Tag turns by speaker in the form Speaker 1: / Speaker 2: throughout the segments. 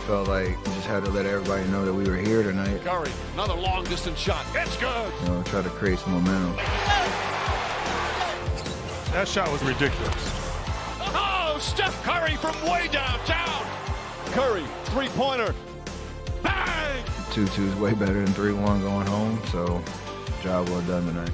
Speaker 1: felt like we just had to let everybody know that we were here tonight.
Speaker 2: Curry, another long distance shot. It's good.
Speaker 1: You know, try to create some momentum.
Speaker 3: That shot was ridiculous.
Speaker 2: Oh, Steph Curry from way downtown. Curry, three-pointer. Bang!
Speaker 1: 2-2 is way better than 3-1 going home, so job well done tonight.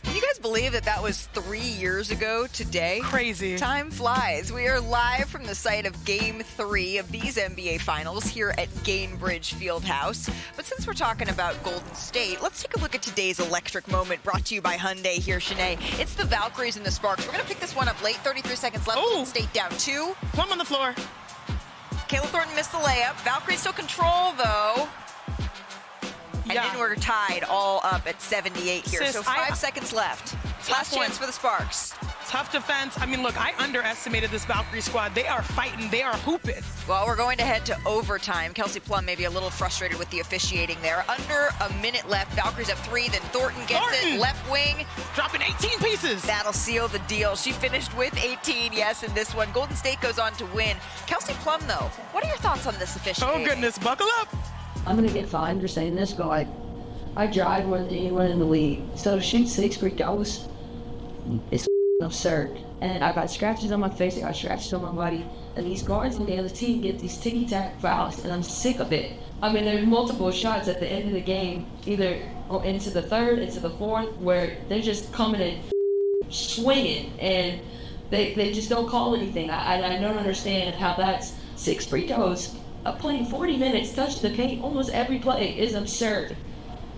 Speaker 4: Can you guys believe that was 3 years ago today?
Speaker 5: Crazy.
Speaker 4: Time flies. We are live from the site of Game 3 of these NBA Finals here at Gainbridge Fieldhouse. But since we're talking about Golden State, let's take a look at today's electric moment brought to you by Hyundai here, Shanae. It's the Valkyries and the Sparks. We're going to pick this one up late. 33 seconds left. Golden State down 2.
Speaker 5: Plum on the floor.
Speaker 4: Kayla Thornton missed the layup. Valkyries still control, though. And then we're tied all up at 78 here.
Speaker 5: Sis,
Speaker 4: so 5 seconds left. Last chance for the Sparks.
Speaker 5: Tough defense. I mean, look, I underestimated this Valkyrie squad. They are fighting. They are hooping.
Speaker 4: Well, we're going to head to overtime. Kelsey Plum maybe a little frustrated with the officiating there. Under a minute left. Valkyries up 3. Then Thornton gets it. Left wing.
Speaker 5: Dropping 18 pieces.
Speaker 4: That'll seal the deal. She finished with 18, yes, in this one. Golden State goes on to win. Kelsey Plum, though, what are your thoughts on this officiating?
Speaker 5: Oh, goodness. Buckle up.
Speaker 6: I'm going to get fined for saying this, but I drive more than anyone in the league. So to shoot 6 free throws is absurd. And I got scratches on my face, I got scratches on my body. And these guards on the other team get these ticky-tack fouls, and I'm sick of it. I mean, there's multiple shots at the end of the game, either into the third, into the fourth, where they're just coming and swinging, and they just don't call anything. I don't understand how that's 6 free throws. Playing 40 minutes, touch the paint almost every play is absurd.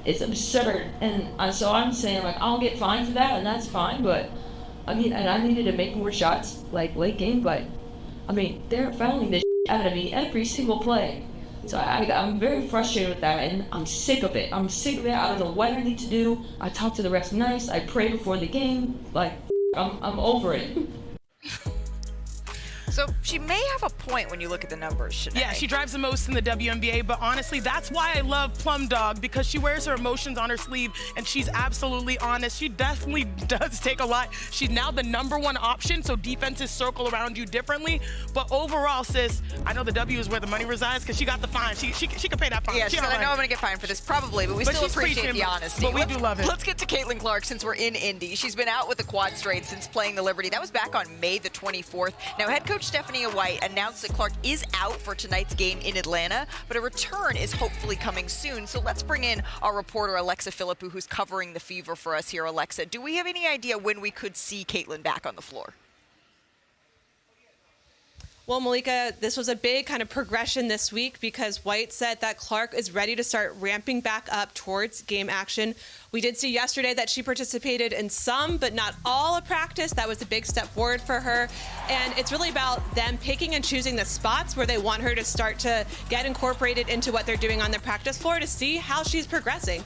Speaker 6: It's absurd. And so I'm saying, like, I'll get fined for that, and that's fine, but I mean, and I needed to make more shots, like, late game, but I mean, they're fouling the out of me every single play. So I'm very frustrated with that, and I'm sick of it. I'm sick of it. I don't know what I need to do. I talk to the refs nice. I pray before the game. Like, I'm over it.
Speaker 4: So she may have a point when you look at the numbers, Shanae.
Speaker 5: Yeah, she drives the most in the WNBA, but honestly, that's why I love Plum Dog, because she wears her emotions on her sleeve, and she's absolutely honest. She definitely does take a lot. She's now the #1 option, so defenses circle around you differently. But overall, sis, I know the W is where the money resides, because she got the fine. She can pay that fine.
Speaker 4: Yeah, she said, I know I'm going to get fined for this, probably, but we still appreciate the honesty.
Speaker 5: But we do love it.
Speaker 4: Let's get to Caitlin Clark, since we're in Indy. She's been out with a quad strain since playing the Liberty. That was back on May the 24th. Now, head coach Stephanie White announced that Clark is out for tonight's game in Atlanta, but a return is hopefully coming soon. So let's bring in our reporter, Alexa Philippou, who's covering the Fever for us here. Alexa, do we have any idea when we could see Caitlin back on the floor?
Speaker 7: Well, Malika, this was a big kind of progression this week because White said that Clark is ready to start ramping back up towards game action. We did see yesterday that she participated in some, but not all of practice. That was a big step forward for her. And it's really about them picking and choosing the spots where they want her to start to get incorporated into what they're doing on the practice floor to see how she's progressing.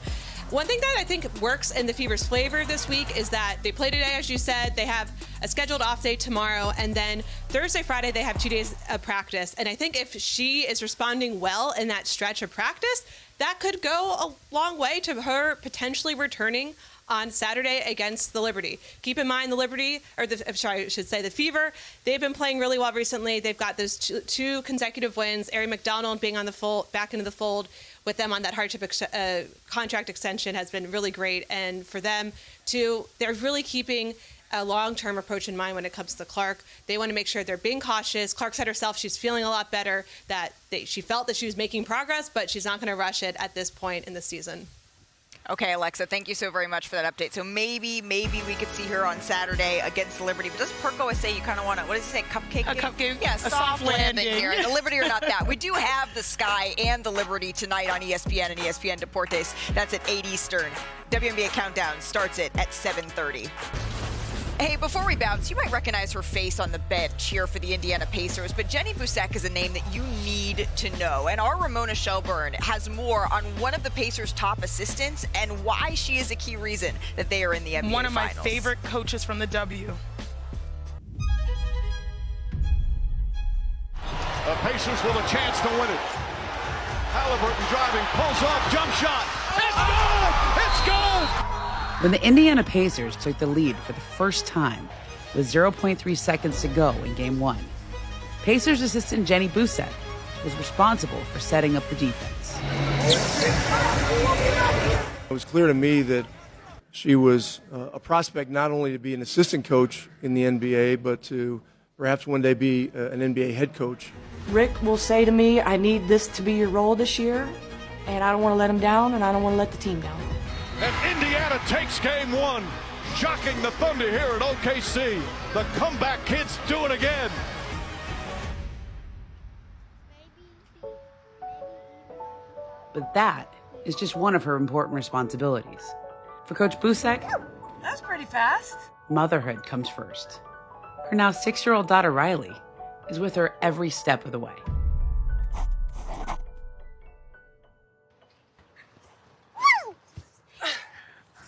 Speaker 7: One thing that I think works in the Fever's flavor this week is that they play today, as you said. They have a scheduled off day tomorrow, and then Thursday, Friday, they have 2 days of practice. And I think if she is responding well in that stretch of practice, that could go a long way to her potentially returning on Saturday against the Liberty. Keep in mind the Liberty, I should say the Fever, they've been playing really well recently. They've got those two consecutive wins. Ari McDonald being on the fold, back into the fold with them on that hardship contract extension has been really great. And for them they're really keeping a long-term approach in mind when it comes to Clark. They want to make sure they're being cautious. Clark said herself she's feeling a lot better, that she felt that she was making progress, but she's not going to rush it at this point in the season.
Speaker 4: Okay, Alexa, thank you so very much for that update. So maybe we could see her on Saturday against the Liberty. But does Perk always say you kind of want to, what does he say, cupcake?
Speaker 5: A cupcake.
Speaker 4: Yeah,
Speaker 5: a
Speaker 4: soft landing here.
Speaker 5: Yeah.
Speaker 4: The Liberty are not that. We do have the Sky and the Liberty tonight on ESPN and ESPN Deportes. That's at 8 Eastern. WNBA Countdown starts it at 7:30. Hey, before we bounce, you might recognize her face on the bench here for the Indiana Pacers, but Jenny Busek is a name that you need to know. And our Ramona Shelburne has more on one of the Pacers' top assistants and why she is a key reason that they are in the NBA
Speaker 5: One of my
Speaker 4: Finals.
Speaker 5: favorite coaches from the W.
Speaker 2: The Pacers with a chance to win it. Halliburton driving, pulls off, jump shot. It's good! It's good!
Speaker 8: When the Indiana Pacers took the lead for the first time with 0.3 seconds to go in Game 1, Pacers assistant Jenny Busek was responsible for setting up the defense.
Speaker 9: It was clear to me that she was a prospect not only to be an assistant coach in the NBA, but to perhaps one day be an NBA head coach.
Speaker 6: Rick will say to me, I need this to be your role this year, and I don't want to let him down, and I don't want to let the team down.
Speaker 2: And Indiana takes game one, shocking the Thunder here at OKC. The comeback kids do it again.
Speaker 8: But that is just one of her important responsibilities. For Coach Busek,
Speaker 5: That's pretty fast.
Speaker 8: motherhood comes first. Her now 6-year-old daughter, Riley, is with her every step of the way.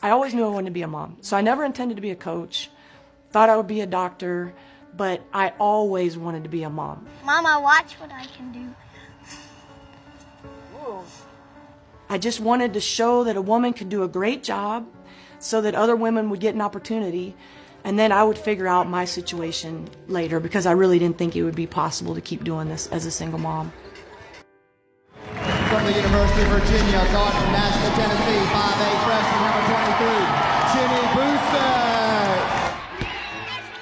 Speaker 6: I always knew I wanted to be a mom, so I never intended to be a coach. Thought I would be a doctor, but I always wanted to be a mom.
Speaker 10: Mama, watch what I can do.
Speaker 6: I just wanted to show that a woman could do a great job so that other women would get an opportunity, and then I would figure out my situation later because I really didn't think it would be possible to keep doing this as a single mom.
Speaker 11: From the University of Virginia, guard from Nashville, Tennessee, 5'8", freshman, number 23, Jenny Busek.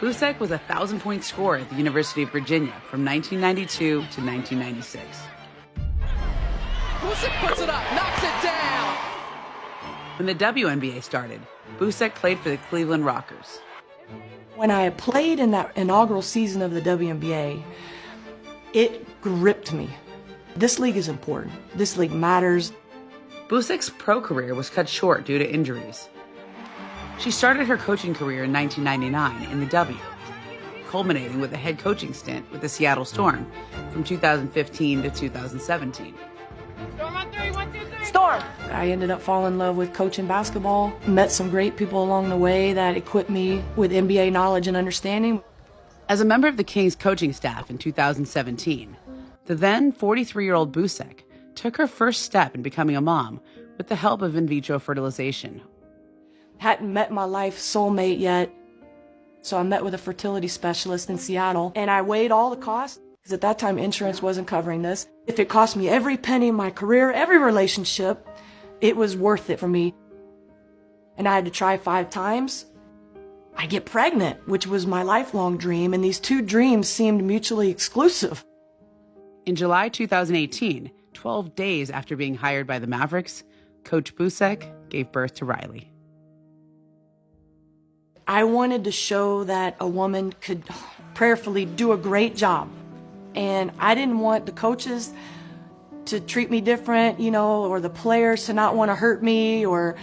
Speaker 8: Busek was a 1,000-point scorer at the University of Virginia from 1992 to 1996.
Speaker 12: Busek puts it up, knocks it down.
Speaker 8: When the WNBA started, Busek played for the Cleveland Rockers.
Speaker 6: When I played in that inaugural season of the WNBA, it gripped me. This league is important. This league matters.
Speaker 8: Busek's pro career was cut short due to injuries. She started her coaching career in 1999 in the W, culminating with a head coaching stint with the Seattle Storm from 2015 to 2017.
Speaker 6: Storm! I ended up falling in love with coaching basketball. Met some great people along the way that equipped me with NBA knowledge and understanding.
Speaker 8: As a member of the Kings coaching staff in 2017, the then 43-year-old Busek took her first step in becoming a mom with the help of in vitro fertilization.
Speaker 6: Hadn't met my life soulmate yet, so I met with a fertility specialist in Seattle, and I weighed all the costs, because at that time insurance wasn't covering this. If it cost me every penny in my career, every relationship, it was worth it for me. And I had to try 5 times. I get pregnant, which was my lifelong dream, and these 2 dreams seemed mutually exclusive.
Speaker 8: In July 2018, 12 days after being hired by the Mavericks, Coach Busek gave birth to Riley.
Speaker 6: I wanted to show that a woman could prayerfully do a great job. And I didn't want the coaches to treat me different, or the players to not want to hurt me, or